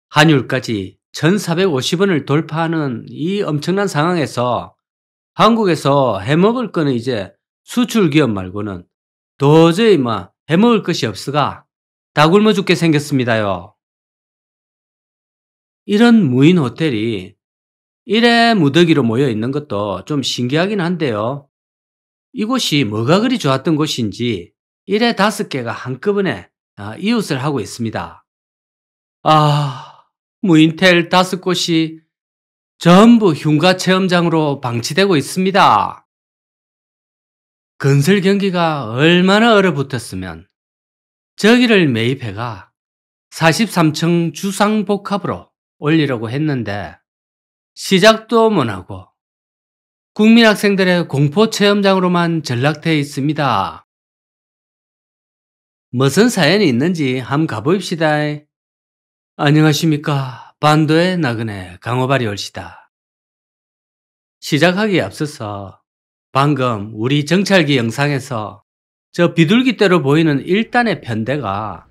환율까지 1,450원을 돌파하는 이 엄청난 상황에서 한국에서 해먹을 거는 이제 수출 기업 말고는 도저히 해먹을 것이 없어가 다 굶어 죽게 생겼습니다요. 이런 무인 호텔이 이래 무더기로 모여 있는 것도 좀 신기하긴 한데요. 이곳이 뭐가 그리 좋았던 곳인지 이래 5개가 한꺼번에 이웃을 하고 있습니다. 아, 무인텔 5곳이 전부 흉가 체험장으로 방치되고 있습니다. 건설 경기가 얼마나 얼어붙었으면 저기를 매입해가 43층 주상복합으로 올리려고 했는데 시작도 못하고 국민학생들의 공포 체험장으로만 전락되어 있습니다. 무슨 사연이 있는지 한번 가봅시다. 안녕하십니까. 반도의 나그네 강호발이 올시다. 시작하기에 앞서서 방금 우리 정찰기 영상에서 저 비둘기대로 보이는 1단의 편대가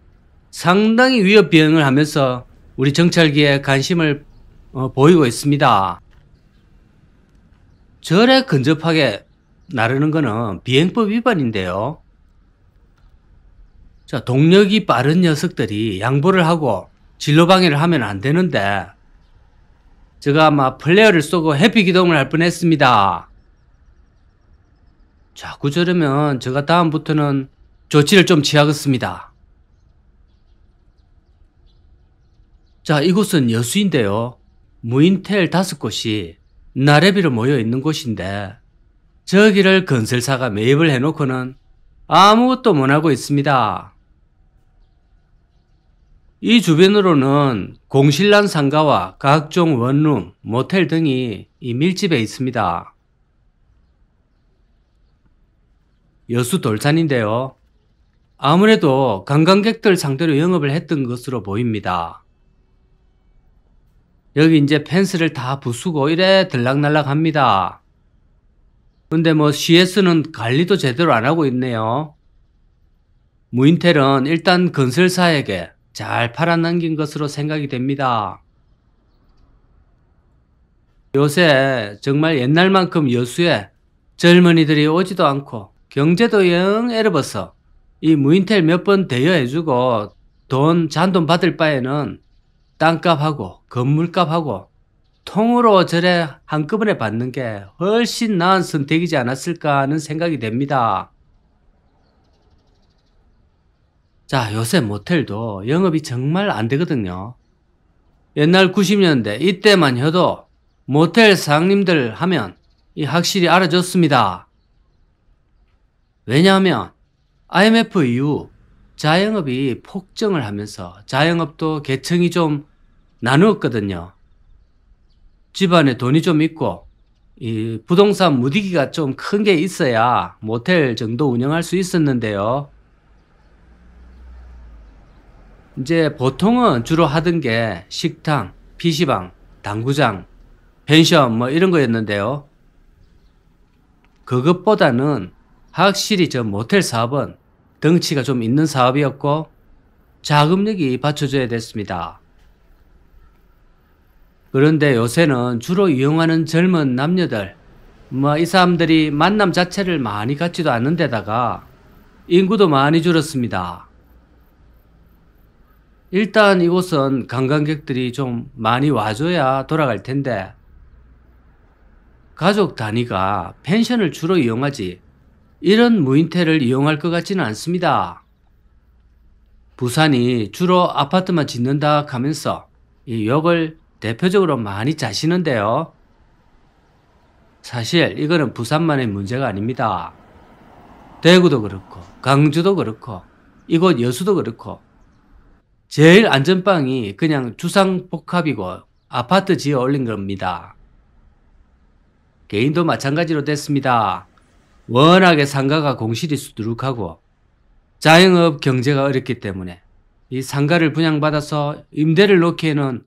상당히 위협 비행을 하면서 우리 정찰기에 관심을 보이고 있습니다. 저래 근접하게 나르는 거는 비행법 위반인데요. 자, 동력이 빠른 녀석들이 양보를 하고 진로 방해를 하면 안 되는데 제가 아마 플레어를 쏘고 해피 기동을 할 뻔했습니다. 자꾸 저러면 제가 다음부터는 조치를 좀 취하겠습니다. 자, 이곳은 여수인데요. 무인텔 5곳이 나래비로 모여 있는 곳인데 저기를 건설사가 매입을 해놓고는 아무것도 못하고 있습니다. 이 주변으로는 공실란 상가와 각종 원룸, 모텔 등이 밀집해 있습니다. 여수 돌산인데요. 아무래도 관광객들 상대로 영업을 했던 것으로 보입니다. 여기 이제 펜스를 다 부수고 이래 들락날락 합니다. 근데 CS는 관리도 제대로 안 하고 있네요. 무인텔은 일단 건설사에게 잘 팔아넘긴 것으로 생각이 됩니다. 요새 정말 옛날만큼 여수에 젊은이들이 오지도 않고 경제도 영 에러버서 이 무인텔 몇 번 대여해주고 잔돈 받을 바에는 땅값하고 건물값하고 통으로 저래 한꺼번에 받는 게 훨씬 나은 선택이지 않았을까 하는 생각이 됩니다. 자, 요새 모텔도 영업이 정말 안 되거든요. 옛날 90년대 이때만 해도 모텔 사장님들 하면 확실히 알아줬습니다. 왜냐하면 IMF 이후 자영업이 폭증을 하면서 자영업도 계층이 좀 나누었거든요. 집안에 돈이 좀 있고 이 부동산 무디기가 좀 큰 게 있어야 모텔 정도 운영할 수 있었는데요. 이제 보통은 주로 하던 게 식당, PC방, 당구장, 펜션 이런 거였는데요. 그것보다는 확실히 저 모텔 사업은 덩치가 좀 있는 사업이었고 자금력이 받쳐줘야 됐습니다. 그런데 요새는 주로 이용하는 젊은 남녀들, 이 사람들이 만남 자체를 많이 갖지도 않는 데다가 인구도 많이 줄었습니다. 일단 이곳은 관광객들이 좀 많이 와줘야 돌아갈 텐데 가족 단위가 펜션을 주로 이용하지 이런 무인텔을 이용할 것 같지는 않습니다. 부산이 주로 아파트만 짓는다 하면서 이 욕을 대표적으로 많이 짜시는데요. 사실 이거는 부산만의 문제가 아닙니다. 대구도 그렇고 광주도 그렇고 이곳 여수도 그렇고 제일 안전빵이 그냥 주상복합이고 아파트 지어 올린 겁니다. 개인도 마찬가지로 됐습니다. 워낙에 상가가 공실이 수두룩하고 자영업 경제가 어렵기 때문에 이 상가를 분양받아서 임대를 놓기에는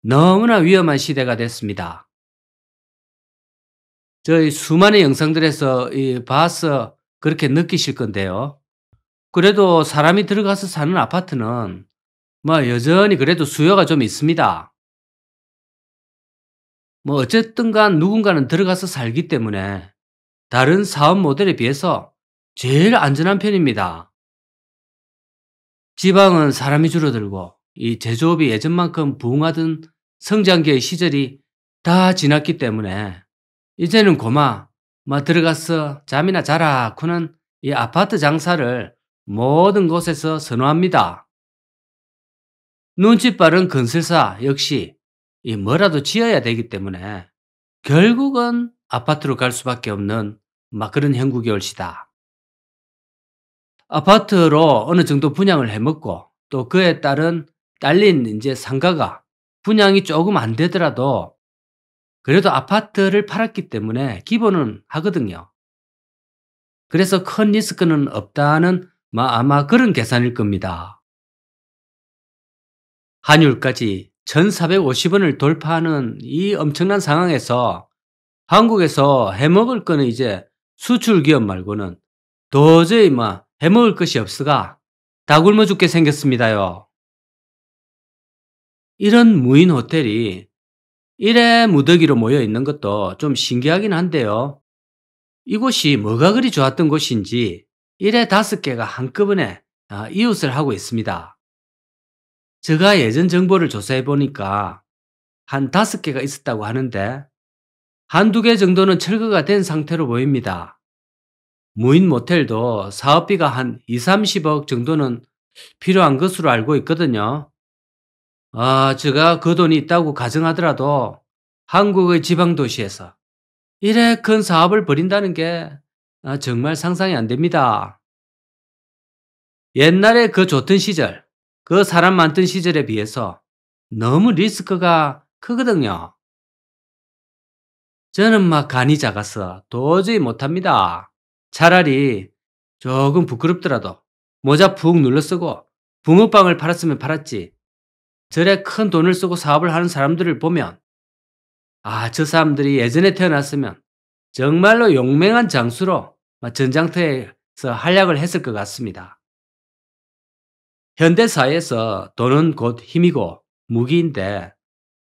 너무나 위험한 시대가 됐습니다. 저희 수많은 영상들에서 봐서 그렇게 느끼실 건데요. 그래도 사람이 들어가서 사는 아파트는 여전히 그래도 수요가 좀 있습니다. 어쨌든 간 누군가는 들어가서 살기 때문에 다른 사업 모델에 비해서 제일 안전한 편입니다. 지방은 사람이 줄어들고 이 제조업이 예전만큼 부흥하던 성장기의 시절이 다 지났기 때문에 이제는 들어가서 잠이나 자라 쿠는 이 아파트 장사를 모든 곳에서 선호합니다. 눈치 빠른 건설사 역시 이 뭐라도 지어야 되기 때문에 결국은 아파트로 갈 수밖에 없는 그런 형국이 올시다. 아파트로 어느 정도 분양을 해먹고 또 그에 따른 딸린 이제 상가가 분양이 조금 안 되더라도 그래도 아파트를 팔았기 때문에 기본은 하거든요. 그래서 큰 리스크는 없다는 아마 그런 계산일 겁니다. 환율까지 1,450원을 돌파하는 이 엄청난 상황에서 한국에서 해먹을 거는 이제 수출 기업 말고는 도저히 해먹을 것이 없어가 다 굶어 죽게 생겼습니다요. 이런 무인 호텔이 이래 무더기로 모여 있는 것도 좀 신기하긴 한데요. 이곳이 뭐가 그리 좋았던 곳인지 이래 5개가 한꺼번에 이웃을 하고 있습니다. 제가 예전 정보를 조사해 보니까 한 5개가 있었다고 하는데 한두 개 정도는 철거가 된 상태로 보입니다. 무인 모텔도 사업비가 한 2, 30억 정도는 필요한 것으로 알고 있거든요. 제가 그 돈이 있다고 가정하더라도 한국의 지방 도시에서 이래 큰 사업을 벌인다는 게 정말 상상이 안 됩니다. 옛날에 그 좋던 시절, 그 사람 많던 시절에 비해서 너무 리스크가 크거든요. 저는 간이 작아서 도저히 못합니다. 차라리 조금 부끄럽더라도 모자 푹 눌러 쓰고 붕어빵을 팔았으면 팔았지. 저래 큰 돈을 쓰고 사업을 하는 사람들을 보면 저 사람들이 예전에 태어났으면 정말로 용맹한 장수로 전장터에서 활약을 했을 것 같습니다. 현대 사회에서 돈은 곧 힘이고 무기인데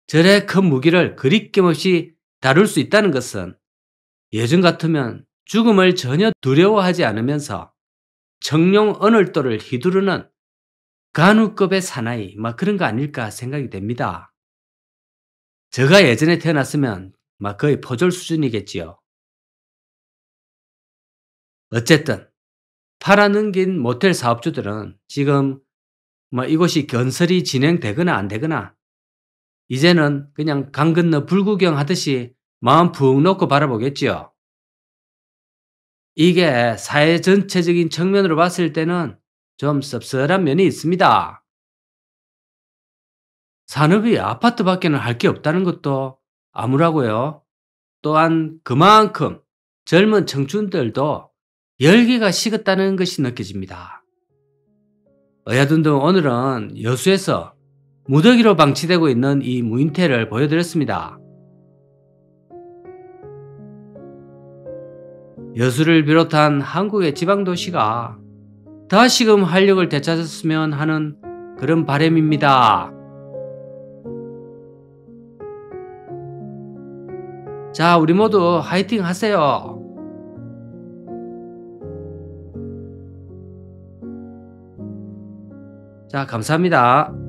저래 큰 무기를 그립김 없이 다룰 수 있다는 것은 예전 같으면 죽음을 전혀 두려워하지 않으면서 청룡 언월도를 휘두르는 간우급의 사나이 그런 거 아닐까 생각이 됩니다. 제가 예전에 태어났으면 거의 포졸 수준이겠지요. 어쨌든 팔아넘긴 모텔 사업주들은 지금 이곳이 건설이 진행되거나 안 되거나 이제는 그냥 강 건너 불구경 하듯이 마음 푹 놓고 바라보겠지요. 이게 사회 전체적인 측면으로 봤을 때는 좀 씁쓸한 면이 있습니다. 산업이 아파트밖에는 할 게 없다는 것도 암울하고요. 또한 그만큼 젊은 청춘들도 열기가 식었다는 것이 느껴집니다. 어야둔둥 오늘은 여수에서 무더기로 방치되고 있는 이 무인텔을 보여드렸습니다. 여수를 비롯한 한국의 지방도시가 다시금 활력을 되찾았으면 하는 그런 바람입니다. 자, 우리 모두 화이팅 하세요. 자, 감사합니다.